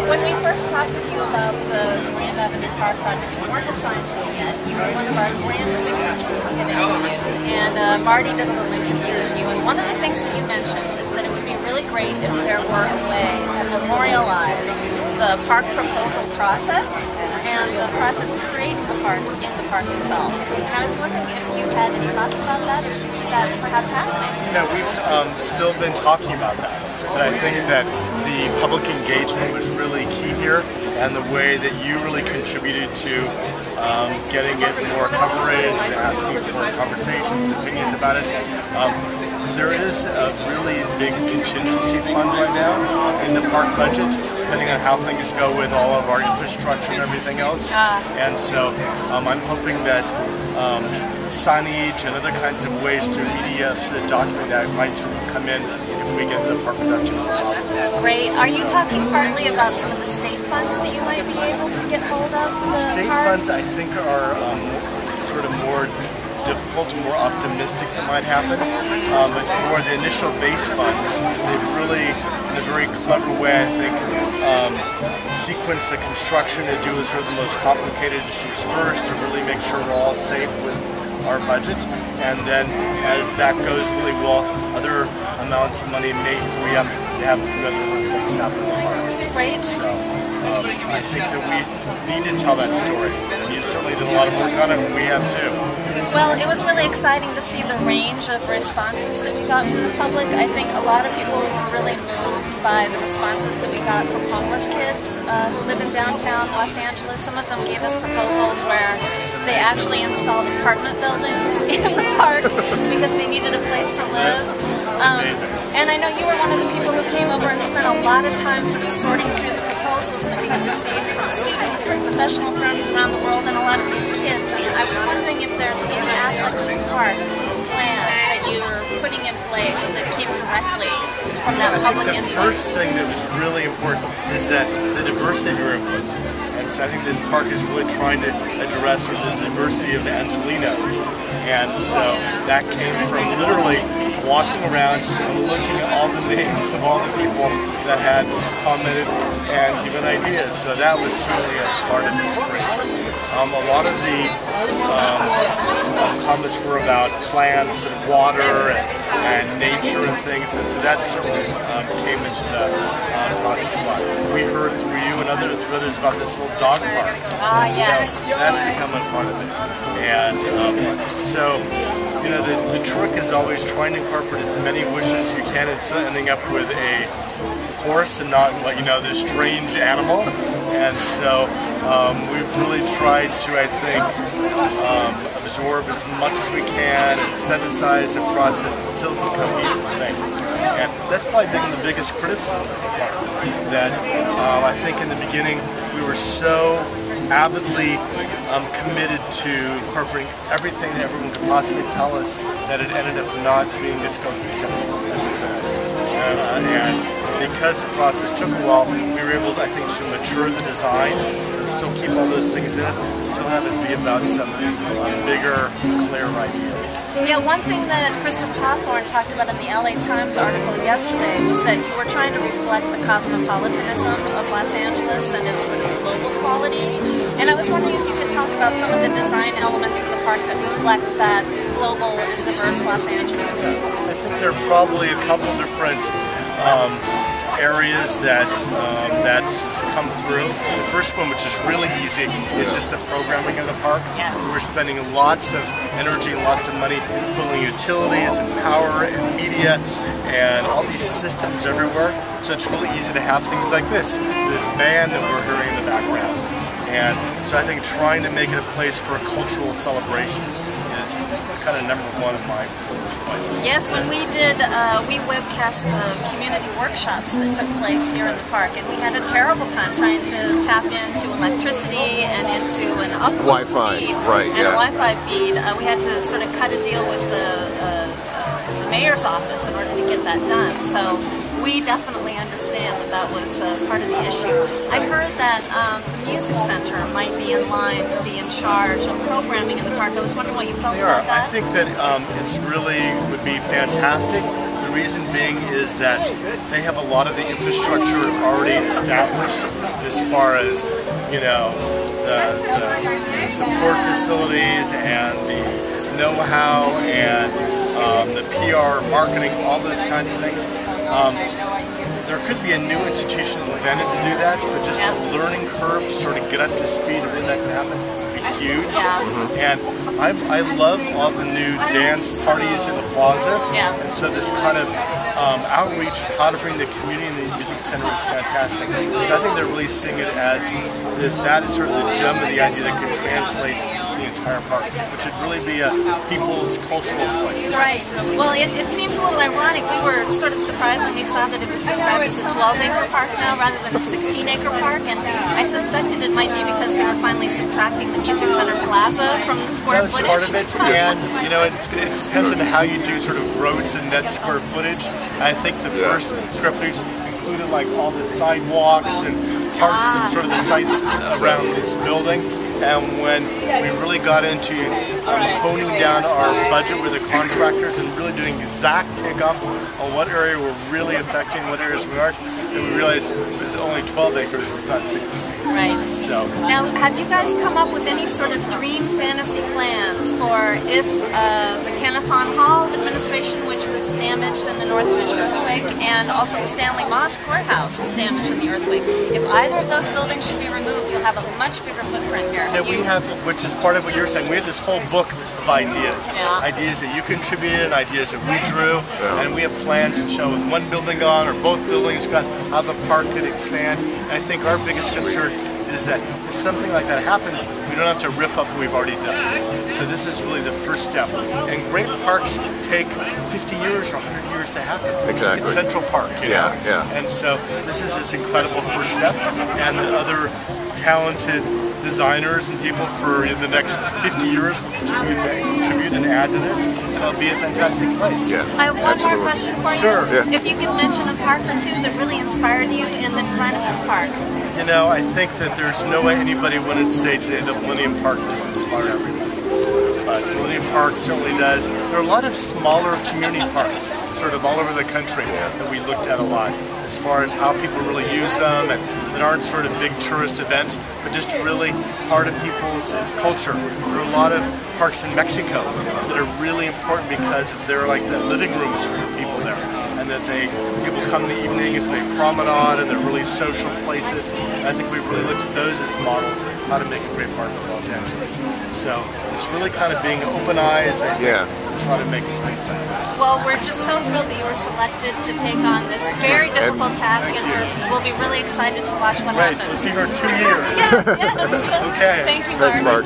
When we first talked with you about the Grand Avenue Park project, you weren't assigned to it yet. You were one of our grand leaders that we had interviewed. And Marty did a little interview with you. And one of the things that you mentioned is that it would be really great if there were a way to memorialize the park proposal process and the process of creating the park in the park itself. And I was wondering if you had any thoughts about that, if you see that perhaps happening. Yeah, we've still been talking about that. But I think that the public engagement was really key here, and the way that you really contributed to getting it more coverage and asking for conversations and opinions about it. There is a really big contingency fund right now in the park budget, depending on how things go with all of our infrastructure and everything else. And so I'm hoping that signage and other kinds of ways through media to document that might come in if we get the park production problems. Great. Are you talking partly about some of the state funds that you might be able to get hold of? State funds, I think, are sort of more difficult and more optimistic that might happen. But for the initial base funds, they've really, in a very clever way, I think, sequenced the construction to do sort of the most complicated issues first to really make sure we're all safe with our budget. And then as that goes really well, other amounts of money may free up to have other things happen in the park. Great. So I think that we need to tell that story. And you certainly did a lot of work on it, and we have too. Well, it was really exciting to see the range of responses that we got from the public. I think a lot of people were really moved by the responses that we got from homeless kids who live in downtown Los Angeles. Some of them gave us proposals where they actually installed apartment buildings in the park because they needed a place to live. And I know you were one of the people who came over and spent a lot of time sort of sorting through the proposals that we had received from students and professional firms around the world and a lot of these kids. And I was wondering if there's any aspect of the park plan that you're putting in place that came directly from that public input. I think the first thing that was really important is that the diversity of your input. And so I think this park is really trying to address the diversity of Angelinos. And so that came from literally walking around and looking at all the names of all the people that had commented and given ideas. So that was truly a part of inspiration. A lot of the comments were about plants and water and nature and things, and so that certainly came into the process. We heard through you and others about this little dog park. Yes. So that's become a part of it. And so, you know, the trick is always trying to incorporate as many wishes as you can and ending up with a horse and not, you know, this strange animal. And so we've really tried to, I think, absorb as much as we can and synthesize the process until it becomes a cohesive thing. And that's probably been the biggest criticism of the park. That I think in the beginning we were so avidly committed to incorporating everything that everyone could possibly tell us that it ended up not being as cohesive as it could. And because the process took a while, we were able, I think, to mature the design and still keep all those things in it, still have it be about some bigger, clearer ideas. Yeah, one thing that Christopher Hawthorne talked about in the LA Times article yesterday was that you were trying to reflect the cosmopolitanism of Los Angeles and its sort of global quality. And I was wondering if you could talk about some of the design elements of the park that reflect that global and diverse Los Angeles. I think there are probably a couple different areas that come through. The first one, which is really easy, is just the programming of the park. Yes. We're spending lots of energy and lots of money pulling utilities and power and media and all these systems everywhere. So it's really easy to have things like this band that we're hearing in the background. And so I think trying to make it a place for cultural celebrations is kind of number one of my points. Yes, when we did, we webcast the community workshops that took place here in the park, and we had a terrible time trying to tap into electricity and into an upload feed. Right, and a Wi-Fi feed. We had to sort of cut a deal with the mayor's office in order to get that done. So we definitely understand that was part of the issue. I heard that the Music Center might be in line to be in charge of programming in the park. I was wondering what you felt about that. I think that it's really would be fantastic. The reason being is that they have a lot of the infrastructure already established. as far as, you know, the support facilities and the know-how and the PR, marketing, all those kinds of things. There could be a new institution invented to do that, but just the learning curve to sort of get up to speed of when that can happen would be huge. And I love all the new dance parties in the plaza. And so this kind of outreach, how to bring the community in the music center is fantastic. So I think they're really seeing it as that is sort of the gem of the idea that could translate to the entire park, which would really be a people's cultural place. Right. Well, it seems a little ironic. We were sort of surprised when we saw that it was described as a 12-acre park now rather than a 16-acre park, and I suspected it might be because they were finally subtracting the Music Center Plaza from the square footage. That was part of it, and you know, it depends on how you do sort of gross and net square footage. I think the first square footage included like all the sidewalks and parts of sort of the sites around this building. And when we really got into honing down our budget with the contractors and really doing exact takeoffs on what area we're really affecting, what areas we aren't, and we realized it was only 12 acres, it's not 16 acres. Right. So now, have you guys come up with any sort of dream fantasy plans for if the Kennethon Hall administration, which was damaged in the Northridge earthquake, and also the Stanley Moss Courthouse was damaged in the earthquake, if either of those buildings should be removed, you'll have a much bigger footprint here. Yeah, we have, which is part of what you're saying, we have this whole book of ideas. Ideas that you contributed, ideas that we drew, and we have plans to show with one building gone or both buildings gone, how the park could expand. And I think our biggest concern is that if something like that happens, we don't have to rip up what we've already done. So this is really the first step. And great parks take 50 years or 100 years to happen. Exactly. It's Central Park, you know? And so this is this incredible first step, and the other talented designers and people for in the next 50 years will contribute and add to this, and it'll be a fantastic place. I have one more question for you. Sure. If you could mention a park or two that really inspired you in the design of this park. You know, I think that there's no way anybody wouldn't say today that Millennium Park doesn't inspire everybody. But Millennium Park certainly does. There are a lot of smaller community parks sort of all over the country that we looked at a lot as far as how people really use them, and that aren't sort of big tourist events, but just really part of people's culture. There are a lot of parks in Mexico that are really important because they're like the living rooms for people there, and that people come in the evenings and they promenade, and they're really social places. And I think we've really looked at those as models of how to make a great park of Los Angeles. So it's really kind of being open eyes and try to make a space like this. Well, we're just so thrilled that you were selected to take on this very difficult task, and we'll be really excited to watch what happens. Right, we'll see her in 2 years. Yes. Okay. Thank you, Mark. Thanks, Mark.